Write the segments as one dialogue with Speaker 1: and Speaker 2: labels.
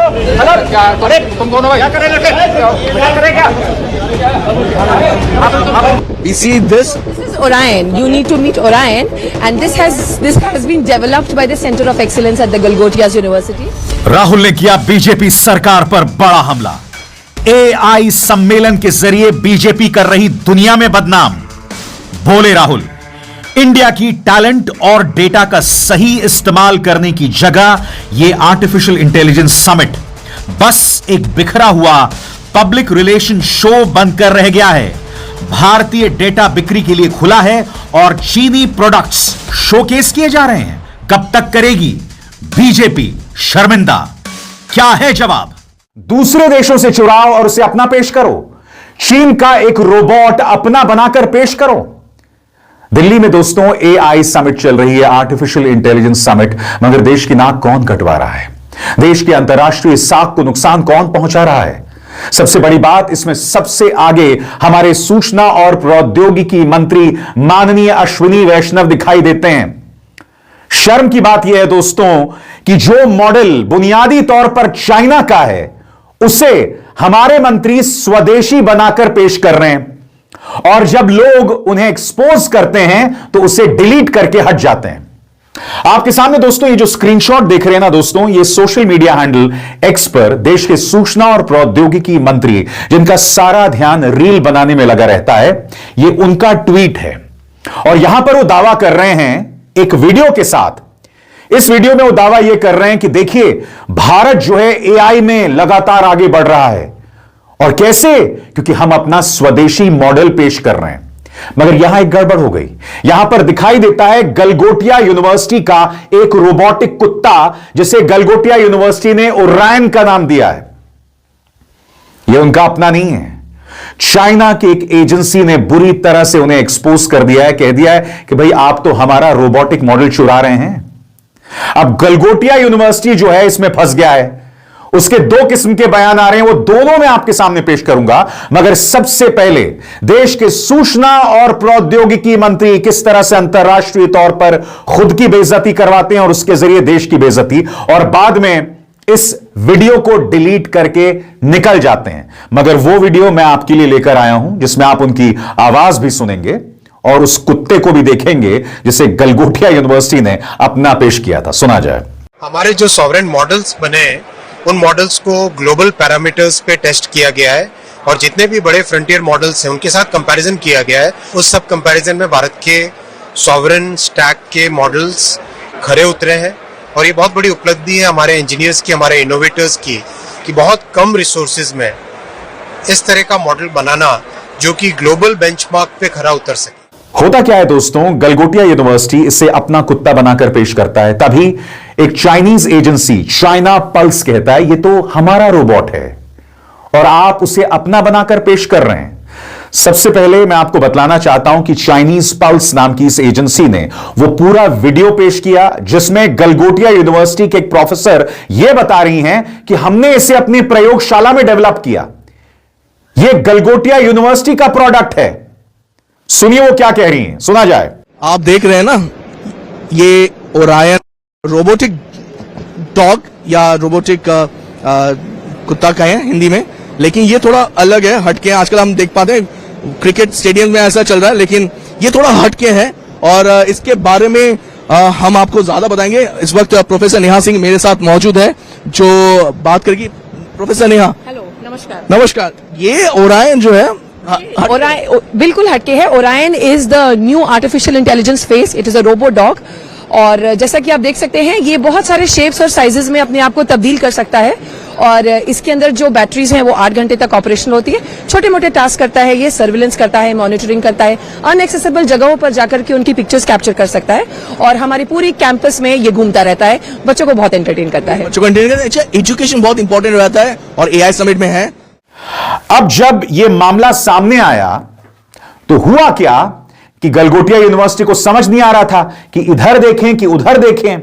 Speaker 1: अरे तुम दोनों क्या कर रहे क्या?
Speaker 2: We see this.
Speaker 3: This is Orion. You need to meet Orion, and this has been developed by the Center of Excellence at the Galgotias University.
Speaker 4: Rahul ने किया बीजेपी सरकार पर बड़ा हमला। एआई सम्मेलन के जरिए बीजेपी कर रही दुनिया में बदनाम। बोले राहुल, इंडिया की टैलेंट और डेटा का सही इस्तेमाल करने की जगह यह आर्टिफिशियल इंटेलिजेंस समिट बस एक बिखरा हुआ पब्लिक रिलेशन शो बनकर रह गया है। भारतीय डेटा बिक्री के लिए खुला है और चीनी प्रोडक्ट्स शोकेस किए जा रहे हैं। कब तक करेगी बीजेपी शर्मिंदा? क्या है जवाब? दूसरे देशों से चुराओ और उसे अपना पेश करो। चीन का एक रोबोट अपना बनाकर पेश करो। दिल्ली में दोस्तों एआई समिट चल रही है, आर्टिफिशियल इंटेलिजेंस समिट। मगर देश की नाक कौन कटवा रहा है? देश के अंतर्राष्ट्रीय साख को नुकसान कौन पहुंचा रहा है? सबसे बड़ी बात, इसमें सबसे आगे हमारे सूचना और प्रौद्योगिकी मंत्री माननीय अश्विनी वैष्णव दिखाई देते हैं। शर्म की बात यह है दोस्तों कि जो मॉडल बुनियादी तौर पर चाइना का है, उसे हमारे मंत्री स्वदेशी बनाकर पेश कर रहे हैं और जब लोग उन्हें एक्सपोज करते हैं तो उसे डिलीट करके हट जाते हैं। आपके सामने दोस्तों ये जो स्क्रीनशॉट देख रहे हैं ना दोस्तों, ये सोशल मीडिया हैंडल एक्स पर देश के सूचना और प्रौद्योगिकी मंत्री, जिनका सारा ध्यान रील बनाने में लगा रहता है, ये उनका ट्वीट है। और यहां पर वो दावा कर रहे हैं एक वीडियो के साथ। इस वीडियो में वो दावा ये कर रहे हैं कि देखिए, भारत जो है एआई में लगातार आगे बढ़ रहा है। और कैसे? क्योंकि हम अपना स्वदेशी मॉडल पेश कर रहे हैं। मगर यहां एक गड़बड़ हो गई। यहां पर दिखाई देता है गलगोटिया यूनिवर्सिटी का एक रोबोटिक कुत्ता, जिसे गलगोटिया यूनिवर्सिटी ने ओरायन का नाम दिया है। यह उनका अपना नहीं है। चाइना की एक एजेंसी ने बुरी तरह से उन्हें एक्सपोज कर दिया है, कह दिया है कि भाई आप तो हमारा रोबोटिक मॉडल चुरा रहे हैं। अब गलगोटिया यूनिवर्सिटी जो है इसमें फंस गया है। उसके दो किस्म के बयान आ रहे हैं, वो दोनों मैं आपके सामने पेश करूंगा। मगर सबसे पहले देश के सूचना और प्रौद्योगिकी मंत्री किस तरह से अंतर्राष्ट्रीय तौर पर खुद की बेइज्जती करवाते हैं और उसके जरिए देश की बेइज्जती, और बाद में इस वीडियो को डिलीट करके निकल जाते हैं। मगर वो वीडियो मैं आपके लिए लेकर आया हूं जिसमें आप उनकी आवाज भी सुनेंगे और उस कुत्ते को भी देखेंगे जिसे गलगोटिया यूनिवर्सिटी ने अपना पेश किया था। सुना जाए।
Speaker 5: हमारे जो सॉवरेन मॉडल्स बने हैं, उन मॉडल्स को ग्लोबल पैरामीटर्स पे टेस्ट किया गया है और जितने भी बड़े फ्रंटियर मॉडल्स हैं उनके साथ कंपैरिजन किया गया है। उस सब कंपैरिजन में भारत के सॉवरेन स्टैक के मॉडल्स खरे उतरे हैं और ये बहुत बड़ी उपलब्धि है हमारे इंजीनियर्स की, हमारे इनोवेटर्स की, कि बहुत कम रिसोर्सेज में इस तरह का मॉडल बनाना जो कि ग्लोबल बेंचमार्क पे खरा उतर सके।
Speaker 4: होता क्या है दोस्तों, गलगोटिया यूनिवर्सिटी इसे अपना कुत्ता बनाकर पेश करता है, तभी एक चाइनीज एजेंसी चाइना पल्स कहता है ये तो हमारा रोबोट है और आप उसे अपना बनाकर पेश कर रहे हैं। सबसे पहले मैं आपको बतलाना चाहता हूं कि चाइनीज पल्स नाम की इस एजेंसी ने वो पूरा वीडियो पेश किया जिसमें गलगोटिया यूनिवर्सिटी के एक प्रोफेसर यह बता रही हैं कि हमने इसे अपनी प्रयोगशाला में डेवलप किया। यह गलगोटिया यूनिवर्सिटी का प्रोडक्ट है। सुनिए वो क्या कह रही हैं, सुना जाए।
Speaker 2: आप देख रहे हैं ना, ये ओरायन रोबोटिक डॉग या रोबोटिक कुत्ता का है हिंदी में, लेकिन ये थोड़ा अलग है, हटके। आजकल हम देख पाते हैं क्रिकेट स्टेडियम में ऐसा चल रहा है, लेकिन ये थोड़ा हटके है और इसके बारे में हम आपको ज्यादा बताएंगे। इस वक्त प्रोफेसर नेहा सिंह मेरे साथ मौजूद है जो बात करेगी। प्रोफेसर नेहा, हेलो, नमस्कार। नमस्कार। ये ओरायन जो है
Speaker 3: ओरायन बिल्कुल हटके है। Orion is the new artificial intelligence face. It is a robo dog और जैसा कि आप देख सकते हैं ये बहुत सारे शेप्स और साइजेस में अपने आप को तब्दील कर सकता है और इसके अंदर जो बैटरीज हैं वो 8 घंटे तक ऑपरेशनल होती है। छोटे मोटे टास्क करता है, ये सर्विलेंस करता है, मॉनिटरिंग करता है, अनएक्सेसिबल जगहों पर जाकर के उनकी पिक्चर्स कैप्चर कर सकता है और हमारी पूरी कैंपस में ये घूमता रहता है। बच्चों को बहुत एंटरटेन करता है।
Speaker 2: बच्चों को एंटरटेन करता है। अच्छा, एजुकेशन बहुत इंपॉर्टेंट रहता है और एआई समिट में है।
Speaker 4: अब जब यह मामला सामने आया तो हुआ क्या कि गलगोटिया यूनिवर्सिटी को समझ नहीं आ रहा था कि इधर देखें कि उधर देखें,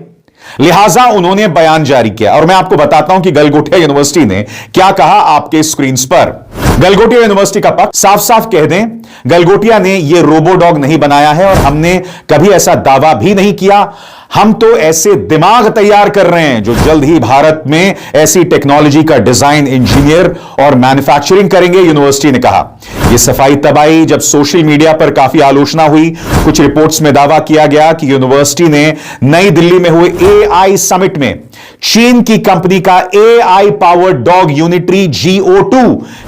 Speaker 4: लिहाजा उन्होंने बयान जारी किया और मैं आपको बताता हूं कि गलगोटिया यूनिवर्सिटी ने क्या कहा आपके स्क्रीन्स पर। गलगोटिया यूनिवर्सिटी का पक्ष साफ साफ कह दें, गलगोटिया ने यह रोबो डॉग नहीं बनाया है और हमने कभी ऐसा दावा भी नहीं किया। हम तो ऐसे दिमाग तैयार कर रहे हैं जो जल्द ही भारत में ऐसी टेक्नोलॉजी का डिजाइन, इंजीनियर और मैन्युफैक्चरिंग करेंगे, यूनिवर्सिटी ने कहा। यह सफाई तब आई जब सोशल मीडिया पर काफी आलोचना हुई। कुछ रिपोर्ट्स में दावा किया गया कि यूनिवर्सिटी ने नई दिल्ली में हुए AI समिट में चीन की कंपनी का AI powered dog unitary GO2,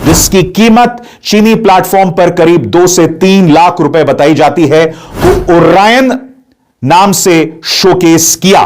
Speaker 4: जिसकी कीमत चीनी प्लेटफॉर्म पर करीब 2 से 3 लाख रुपए बताई जाती है, को ओरायन नाम से शोकेस किया।